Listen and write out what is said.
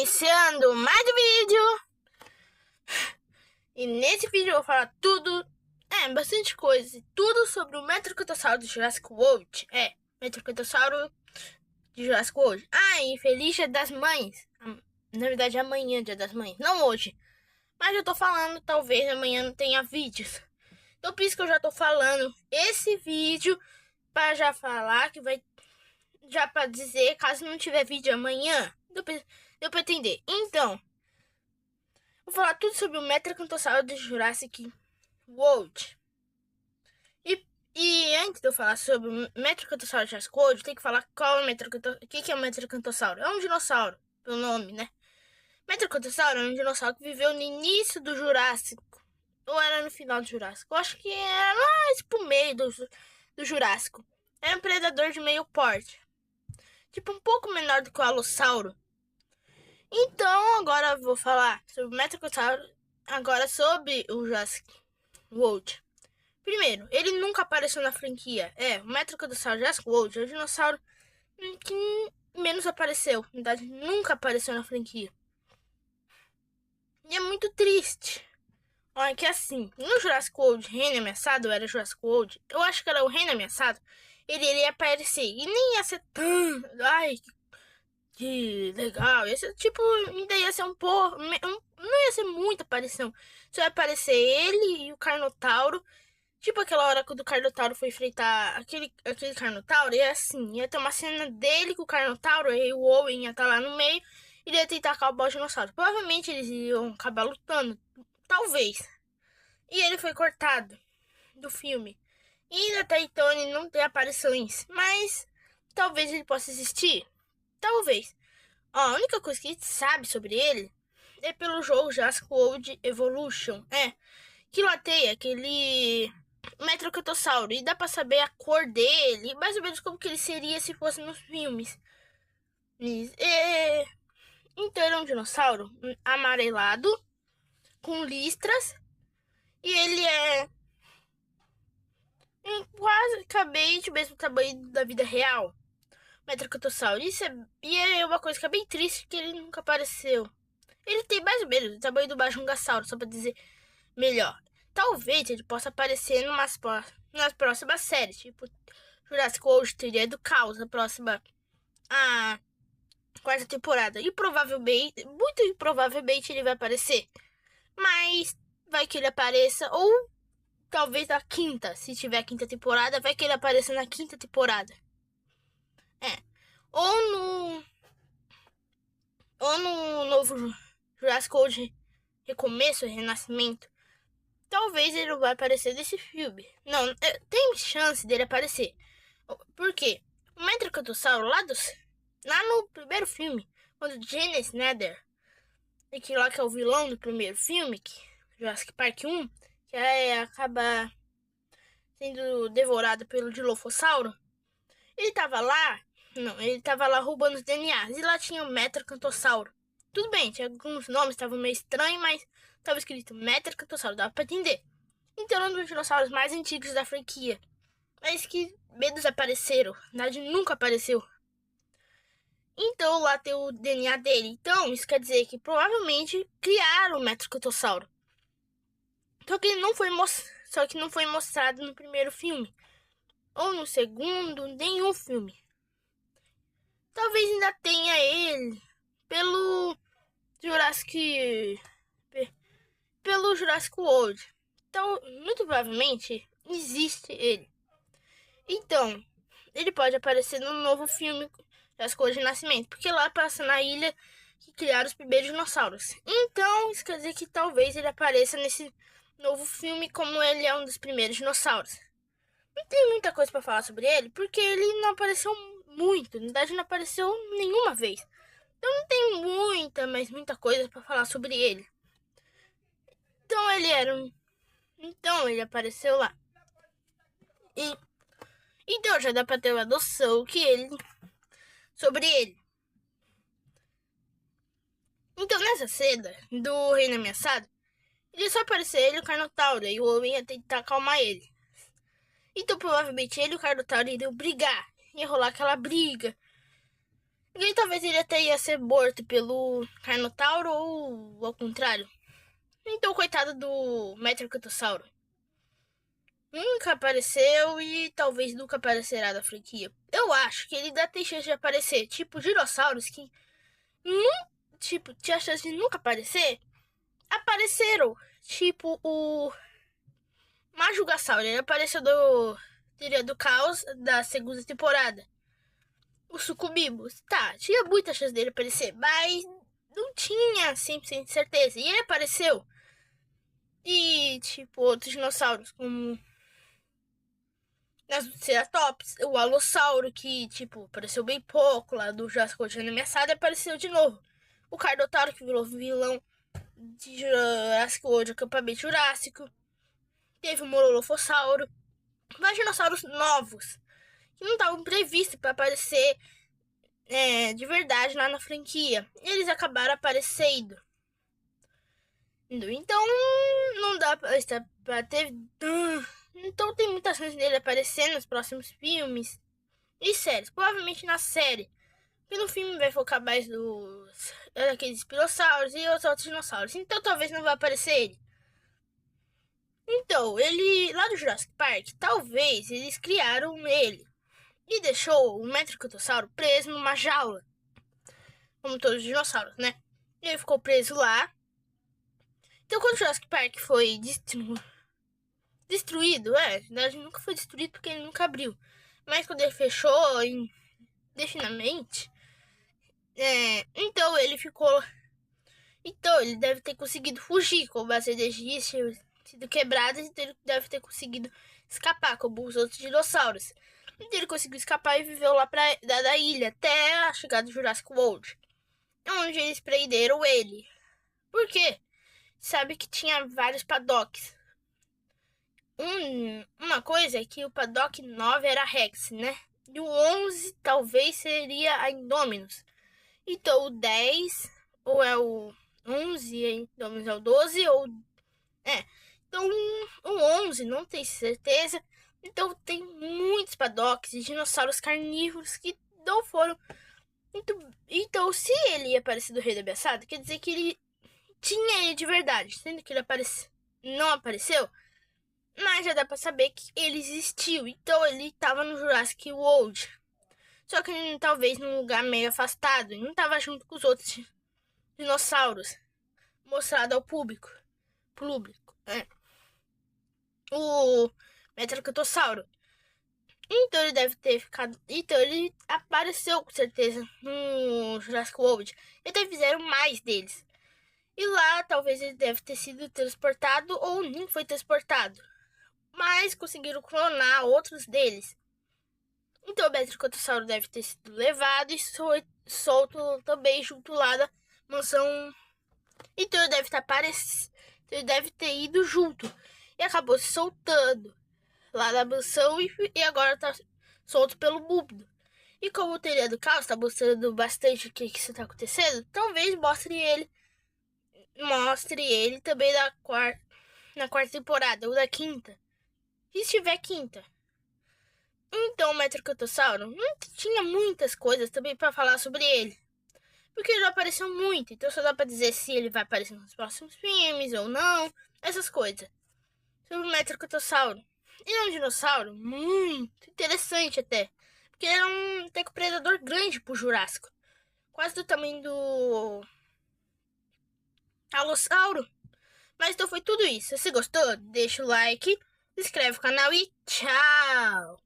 Iniciando mais um vídeo. E nesse vídeo eu vou falar bastante coisa. Tudo sobre o Metrocantossauro de Jurassic World. Metrocantossauro de Jurassic World. E feliz Dia das Mães. Na verdade, amanhã é Dia das Mães, não hoje. Mas eu tô falando, talvez amanhã não tenha vídeos. Então por isso que eu já tô falando esse vídeo, para já falar que vai... Já pra dizer, caso não tiver vídeo amanhã, deu pra entender. Então, vou falar tudo sobre o Metrocantossauro de Jurassic World. E antes de eu falar sobre o Metrocantossauro de Jurassic World, tem que falar qual é o Metrocantossauro. O que é o Metrocantossauro? É um dinossauro, pelo nome, né? Metrocantossauro é um dinossauro que viveu no início do Jurássico. Ou era no final do Jurássico? Eu acho que era mais pro meio do Jurássico. Era um predador de meio porte. Tipo, um pouco menor do que o Alossauro. Então, agora eu vou falar sobre o Metrocantossauro. Agora sobre o Jurassic World. Primeiro, ele nunca apareceu na franquia. O Metrocantossauro Jurassic World é o dinossauro que menos apareceu. Na verdade, nunca apareceu na franquia. E é muito triste. Olha que assim, no Jurassic World Reino Ameaçado, era Jurassic World, eu acho que era o Reino Ameaçado, ele iria aparecer. E nem ia ser tão... Ai, que legal. Esse tipo, ainda ia ser um pouco... Não ia ser muita aparição. Só ia aparecer ele e o Carnotauro. Tipo aquela hora que o Carnotauro foi enfrentar aquele Carnotauro. E assim, ia ter uma cena dele com o Carnotauro. E o Owen ia estar lá no meio. E ia tentar acabar o dinossauro. Provavelmente eles iam acabar lutando. Talvez. E ele foi cortado do filme. E até então ele não tem aparições. Mas talvez ele possa existir. Talvez. A única coisa que a gente sabe sobre ele é pelo jogo Jurassic World Evolution. Que lá tem aquele Metrocantossauro. E dá pra saber a cor dele. Mais ou menos como que ele seria se fosse nos filmes. Então ele é um dinossauro amarelado, com listras. E ele é quase o mesmo tamanho da vida real. Metrocantossauro. E é uma coisa que é bem triste, que ele nunca apareceu. Ele tem mais ou menos o tamanho do Bajungassauro, só pra dizer melhor. Talvez ele possa aparecer nas próximas séries, tipo Jurassic World Teoria do Caos, a quarta temporada. E provavelmente, muito improvavelmente, ele vai aparecer. Mas vai que ele apareça, ou talvez na quinta, se tiver a quinta temporada, vai que ele apareça na quinta temporada. Ou no novo Jurassic World Recomeço, Renascimento. Talvez ele não vai aparecer nesse filme. Não, tem chance dele aparecer. Por quê? O Metrocantossauro lá no primeiro filme, quando o Gene Snyder, que lá que é o vilão do primeiro filme, Jurassic Park 1, que acaba sendo devorado pelo Dilophosauro, ele tava lá roubando os DNAs, e lá tinha o Metrocantossauro. Tudo bem, tinha alguns nomes, estavam meio estranhos, mas estava escrito Metrocantossauro, dava pra entender. Então era um dos dinossauros mais antigos da franquia, mas que menos apareceram, na verdade nunca apareceu. Então lá tem o DNA dele. Então isso quer dizer que provavelmente criaram o Metrocantossauro. Só que não foi mostrado no primeiro filme. Ou no segundo, nenhum filme. Talvez ainda tenha ele pelo Jurassic World. Então, muito provavelmente, existe ele. Então, ele pode aparecer no novo filme Jurassic World de Nascimento, porque lá passa na ilha que criaram os primeiros dinossauros. Então, isso quer dizer que talvez ele apareça nesse novo filme como ele é um dos primeiros dinossauros. Não tem muita coisa para falar sobre ele, porque ele não apareceu muito. Na verdade, não apareceu nenhuma vez. Então, não tem muita coisa para falar sobre ele. Então, ele apareceu lá. Então, já dá para ter uma noção sobre ele. Então, nessa cena do Reino Ameaçado, ele só apareceu ele e o Carnotauro, e o homem ia tentar acalmar ele. Então, provavelmente, ele e o Carnotauro iriam brigar. Ia rolar aquela briga. E talvez ele até ia ser morto pelo Carnotauro ou ao contrário. Então, coitado do Metrocantossauro. Nunca apareceu e talvez nunca aparecerá na franquia. Eu acho que ele ainda tem chance de aparecer. Tipo, dinossauros que tipo, tinha chance de nunca aparecer. Apareceram. Tipo, o Majugasauro. Ele apareceu do Teoria do Caos da segunda temporada. O Sucubibus. Tá, tinha muita chance dele aparecer, mas não tinha 100% de certeza. E ele apareceu. E, tipo, outros dinossauros, como nas Ceratops, o Alossauro, que, tipo, apareceu bem pouco lá do Jurassic World ameaçado, apareceu de novo. O Carnotauro, que virou vilão de Jurassic World, acampamento jurássico. Teve o Morolofossauro. Vários dinossauros novos, que não estavam previstos para aparecer de verdade lá na franquia. Eles acabaram aparecendo. Então, não dá pra ter. Então, tem muitas chances dele aparecer nos próximos filmes e séries. Provavelmente na série. Porque no filme vai focar mais nos aqueles espinossauros e os outros dinossauros. Então, talvez não vai aparecer ele. Então, ele lá do Jurassic Park, talvez eles criaram ele e deixou o Metrocantossauro preso numa jaula, como todos os dinossauros, né? E ele ficou preso lá. Então, quando o Jurassic Park foi destruído, na verdade nunca foi destruído porque ele nunca abriu. Mas quando ele fechou indefinidamente, então ele ficou. Então ele deve ter conseguido fugir, como as energias tinham sido quebradas, então ele deve ter conseguido escapar, como os outros dinossauros. Então ele conseguiu escapar e viveu lá da ilha até a chegada do Jurassic World, onde eles prenderam ele. Por quê? Sabe que tinha vários paddocks. Uma coisa é que o paddock 9 era Rex, né? E o 11 talvez seria a Indominus. Então o 10 ou é o 11, a Indominus é o 12 ou... Então o 11 não tem certeza. Então tem muitos paddocks e dinossauros carnívoros que não foram... Então se ele ia aparecer do Rei da Ameaçada, quer dizer que ele tinha ele de verdade. Sendo que ele não apareceu, mas já dá pra saber que ele existiu. Então ele tava no Jurassic World. Só que talvez num lugar meio afastado. Ele não tava junto com os outros dinossauros. Mostrado ao público. O Metrocantossauro. Então ele deve ter ficado. Então ele apareceu com certeza no Jurassic World. E até fizeram mais deles. E lá talvez ele deve ter sido transportado ou nem foi transportado. Mas conseguiram clonar outros deles. Então o Metrocantossauro deve ter sido levado e solto também junto lá da mansão. Então ele deve estar ele deve ter ido junto e acabou se soltando lá da mansão e agora está solto pelo mundo. E como o Teoria do Caos está mostrando bastante o que está acontecendo, talvez mostre ele também na quarta temporada ou na quinta. E se tiver quinta. Então o Metrocantossauro não tinha muitas coisas também para falar sobre ele. Porque ele não apareceu muito, então só dá pra dizer se ele vai aparecer nos próximos filmes ou não. Essas coisas. Sobre o Metrocantossauro. Ele é um dinossauro muito interessante até. Porque ele era um predador grande pro Jurássico. Quase do tamanho do Alossauro. Mas então foi tudo isso. Se você gostou, deixa o like, se inscreve no canal e tchau!